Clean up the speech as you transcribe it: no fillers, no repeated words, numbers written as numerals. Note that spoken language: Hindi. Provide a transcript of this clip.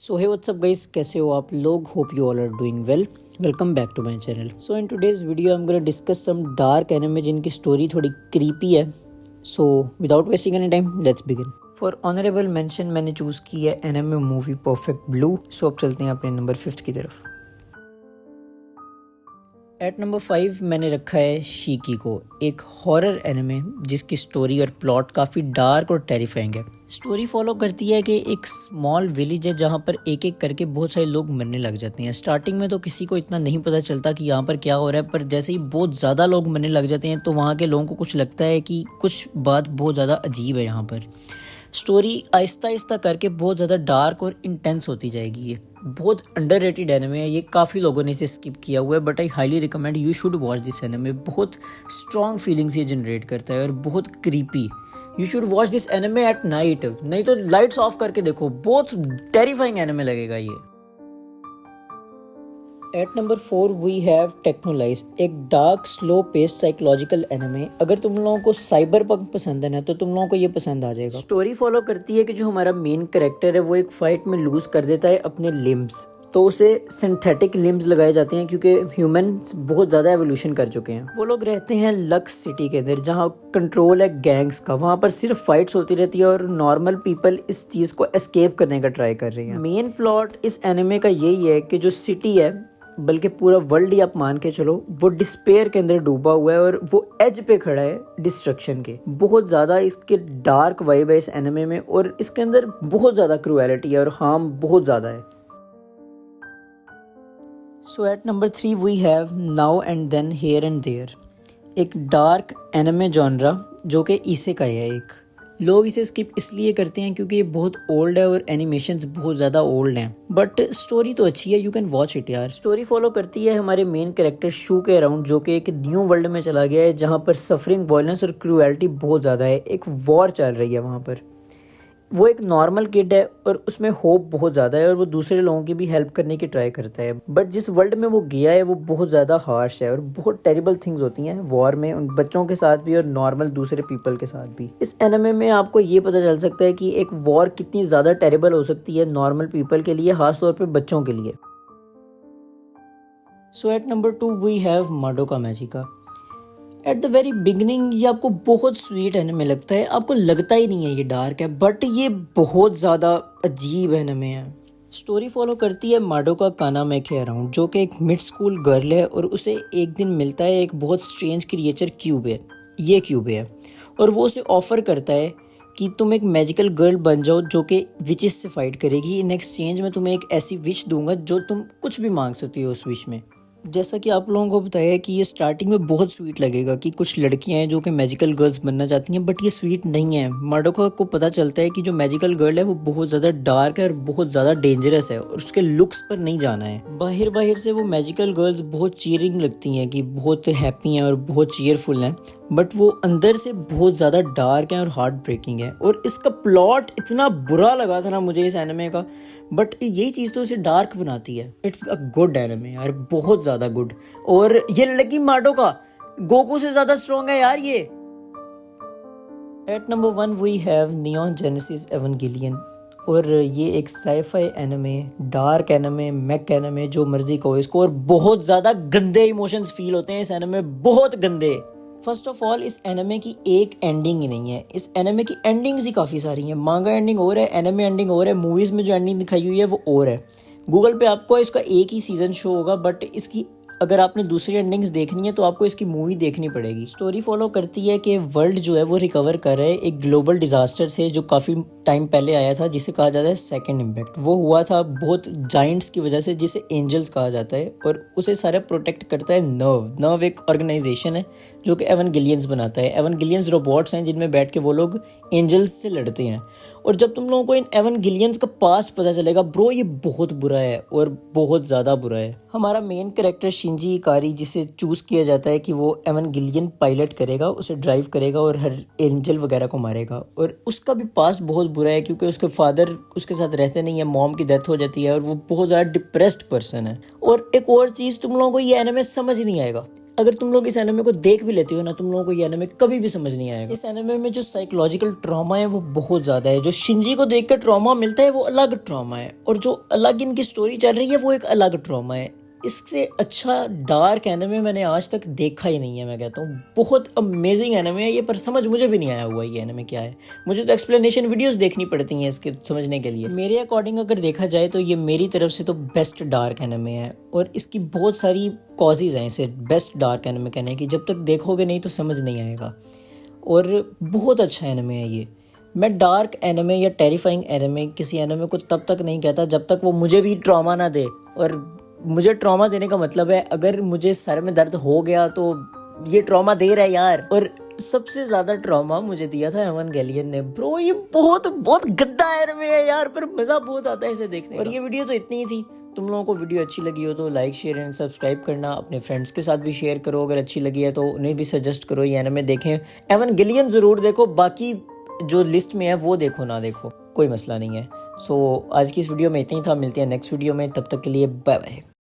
सो हे व्हाट्सअप गाइस, कैसे हो आप लोग? Hope you all are doing well. Welcome back to my channel. So in today's video I am gonna discuss some dark anime जिनकी स्टोरी थोड़ी क्रीपी है. So without wasting any time let's begin. For honourable mention मैंने चूज़ की है anime movie perfect blue. So अब चलते हैं अपने नंबर 5 की तरफ. एट नंबर 5 मैंने रखा है शीकी को, एक हॉरर एनिमे जिसकी स्टोरी और प्लॉट काफ़ी डार्क और टेरिफाइंग है. स्टोरी फॉलो करती है कि एक स्मॉल विलेज है जहाँ पर एक एक करके बहुत सारे लोग मरने लग जाते हैं. स्टार्टिंग में तो किसी को इतना नहीं पता चलता कि यहाँ पर क्या हो रहा है, पर जैसे ही बहुत ज़्यादा लोग मरने लग जाते हैं तो वहाँ के लोगों को कुछ लगता है कि कुछ बात बहुत ज़्यादा अजीब है यहाँ पर. स्टोरी आहिस्ता आहिस्ता करके बहुत ज़्यादा डार्क और इंटेंस होती जाएगी. ये बहुत अंडररेटेड एनिमे है. ये काफ़ी लोगों ने इसे स्किप किया हुआ है, but I highly recommend you should watch this anime. बहुत स्ट्रॉन्ग फीलिंग्स ये जनरेट करता है और बहुत creepy. You should watch this anime at night, नहीं तो लाइट्स ऑफ करके देखो. बहुत टेरिफाइंग एनिमे लगेगा ये. एट नंबर 4 वी हैव टेक्नोलाइज, एक dark slow paced psychological anime. अगर तुम लोगों को साइबर पंक पसंद है ना तो तुम लोगों को ये पसंद आ जाएगा. स्टोरी फॉलो करती है कि जो हमारा मेन कैरेक्टर है वो एक फाइट में लूज कर देता है अपने लिम्स. तो उसे सिंथेटिक लिम्स लगाए जाते हैं क्योंकि ह्यूमंस बहुत ज़्यादा एवोल्यूशन कर चुके हैं. वो लोग रहते हैं लक्स सिटी के अंदर जहाँ कंट्रोल है गैंग्स का. वहाँ पर सिर्फ फाइट्स होती रहती है और नॉर्मल पीपल इस चीज़ को एस्केप करने का ट्राई कर रहे हैं. मेन प्लॉट इस एनिमे का यही है कि जो सिटी है, बल्कि पूरा वर्ल्ड ही आप मान के चलो, वो डिस्पेयर के अंदर डूबा हुआ है और वो एज पे खड़ा है डिस्ट्रक्शन के. बहुत ज़्यादा इसके डार्क वाइब है इस एनिमे में और इसके अंदर बहुत ज़्यादा क्रूएलिटी है और हार्म बहुत ज़्यादा है. So at number 3 we have now and then here and there, एक डार्क एनिमे जॉनरा जो कि इसेकाई है. एक लोग इसे स्किप इसलिए करते हैं क्योंकि ये बहुत ओल्ड है और एनिमेशंस बहुत ज़्यादा ओल्ड हैं, बट स्टोरी तो अच्छी है. यू कैन वॉच इट यार. स्टोरी फॉलो करती है हमारे मेन कैरेक्टर शू के अराउंड, जो कि एक न्यू वर्ल्ड में चला गया है जहाँ पर सफरिंग, वायलेंस और क्रूएलिटी बहुत ज़्यादा है. एक वॉर चल रही है वहाँ पर. वो एक नॉर्मल किड है और उसमें होप बहुत ज़्यादा है और वो दूसरे लोगों की भी हेल्प करने की ट्राई करता है. बट जिस वर्ल्ड में वो गया है वो बहुत ज़्यादा हार्श है और बहुत टेरिबल थिंग्स होती हैं वॉर में, उन बच्चों के साथ भी और नॉर्मल दूसरे पीपल के साथ भी. इस एनिमे में आपको ये पता चल सकता है कि एक वॉर कितनी ज़्यादा टेरिबल हो सकती है नॉर्मल पीपल के लिए, खासतौर पर बच्चों के लिए. So at number 2 we have Madoka Magica. At the very beginning ये आपको बहुत स्वीट एनिमे लगता है, आपको लगता ही नहीं है ये डार्क है, बट ये बहुत ज़्यादा अजीब एनिमे है. स्टोरी फॉलो करती है माडोका कानामे के अराउंड, जो कि एक मिड स्कूल गर्ल है और उसे एक दिन मिलता है एक बहुत स्ट्रेंज क्रिएचर क्यूबे. ये क्यूबे है और वो उसे ऑफर करता है कि तुम एक मैजिकल गर्ल बन जाओ जो कि विचेस से फाइट करेगी. इन एक्सचेंज में तुम्हें एक ऐसी विश दूंगा जो तुम कुछ भी मांग सकती हो उस विश में. जैसा कि आप लोगों को बताया कि ये स्टार्टिंग में बहुत स्वीट लगेगा कि कुछ लड़कियां हैं जो कि मैजिकल गर्ल्स बनना चाहती हैं, बट ये स्वीट नहीं है. माडोका को पता चलता है कि जो मैजिकल गर्ल है वो बहुत ज़्यादा डार्क है और बहुत ज़्यादा डेंजरस है और उसके लुक्स पर नहीं जाना है. बाहर बाहर से वो मैजिकल गर्ल्स बहुत चीयरिंग लगती हैं कि बहुत हैप्पी हैं और बहुत चीयरफुल हैं, बट वो अंदर से बहुत ज़्यादा डार्क है और हार्ट ब्रेकिंग है. और इसका प्लॉट इतना बुरा लगा था ना मुझे इस एनिमे का, बट यही चीज़ तो इसे डार्क बनाती है. इट्स अ गुड एनिमे यार, बहुत ज़्यादा गुड. और ये लड़की माडोका गोकू से ज़्यादा स्ट्रॉन्ग है यार ये. At number 1 we have Neon Genesis Evangelion, और ये एक sci fi anime, dark anime, mech anime, जो मर्जी कहो इसको, और बहुत ज़्यादा गंदे इमोशंस फील होते हैं इस एनिमे, बहुत गंदे. फर्स्ट ऑफ ऑल इस एनिमे की एक एंडिंग ही नहीं है. इस एनिमे की एंडिंग्स ही काफ़ी सारी हैं. मांगा एंडिंग और है, एनिमे एंडिंग और है, मूवीज़ में जो एंडिंग दिखाई हुई है वो और है. गूगल पे आपको इसका एक ही सीज़न शो होगा, बट इसकी अगर आपने दूसरी एंडिंग्स देखनी है तो आपको इसकी मूवी देखनी पड़ेगी. स्टोरी फॉलो करती है कि वर्ल्ड जो है वो रिकवर कर रहा है एक ग्लोबल डिजास्टर से जो काफ़ी टाइम पहले आया था, जिसे कहा जाता है सेकंड इम्पैक्ट. वो हुआ था बहुत जाइंट्स की वजह से, जिसे एंजल्स कहा जाता है, और उसे सारा प्रोटेक्ट करता है नर्व एक ऑर्गेनाइजेशन है जो कि एवेंगेलियंस बनाता है. एवेंगेलियंस रोबोट्स हैं जिनमें बैठ के वो लोग एंजल्स से लड़ते हैं. और जब तुम लोगों को इन एवेंगेलियंस का पास्ट पता चलेगा, ब्रो ये बहुत बुरा है और बहुत ज़्यादा बुरा है. हमारा मेन कैरेक्टर शिंजी इकारी, जिसे चूज़ किया जाता है कि वो एवेंगेलियन पायलट करेगा, उसे ड्राइव करेगा और हर एंजल वगैरह को मारेगा. और उसका भी पास्ट बहुत बुरा है क्योंकि उसके फादर उसके साथ रहते नहीं है, मॉम की डेथ हो जाती है और वो बहुत ज़्यादा डिप्रेस्ड पर्सन है. और एक और चीज़, तुम लोगों को ये एनिमे समझ नहीं आएगा. अगर तुम लोग इस एनिमे को देख भी लेते हो ना, तुम लोगों को ये एनिमे कभी भी समझ नहीं आएगा। इस एनिमे में जो साइकोलॉजिकल ट्रॉमा है वो बहुत ज्यादा है। जो शिंजी को देख कर ट्रॉमा मिलता है वो अलग ट्रॉमा है, और जो अलग इनकी स्टोरी चल रही है वो एक अलग ट्रॉमा है। इससे अच्छा डार्क एनिमे मैंने आज तक देखा ही नहीं है। मैं कहता हूँ बहुत अमेजिंग एनिमे है ये, पर समझ मुझे भी नहीं आया हुआ ये एनिमे क्या है। मुझे तो एक्सप्लेनेशन वीडियोस देखनी पड़ती हैं इसके समझने के लिए। मेरे अकॉर्डिंग अगर देखा जाए तो ये मेरी तरफ से तो बेस्ट डार्क एनिमे है, और इसकी बहुत सारी कॉजेज हैं इसे बेस्ट डार्क एनिमे कहने की। जब तक देखोगे नहीं तो समझ नहीं आएगा, और बहुत अच्छा एनिमे है ये। मैं डार्क एनिमे या टेरिफाइंग एनिमे किसी एनिमे को तब तक नहीं कहता जब तक वो मुझे भी ट्रॉमा ना दे। और मुझे ट्रॉमा देने का मतलब है अगर मुझे सर में दर्द हो गया तो ये ट्रॉमा दे रहा है यार। और सबसे ज्यादा ट्रॉमा मुझे दिया था एवेंगेलियन ने। ब्रो ये बहुत बहुत गंदा एनिमे है यार, पर मजा बहुत आता है इसे देखने। और ये वीडियो तो इतनी ही थी। तुम लोगों को वीडियो अच्छी लगी हो तो लाइक शेयर एंड सब्सक्राइब करना। अपने फ्रेंड्स के साथ भी शेयर करो, अगर अच्छी लगी है तो उन्हें भी सजेस्ट करो ये एनिमे देखें। एवेंगेलियन जरूर देखो, बाकी जो लिस्ट में है वो देखो ना देखो कोई मसला नहीं है। सो आज की इस वीडियो में इतना ही था। मिलते हैं नेक्स्ट वीडियो में, तब तक के लिए बाय बाय।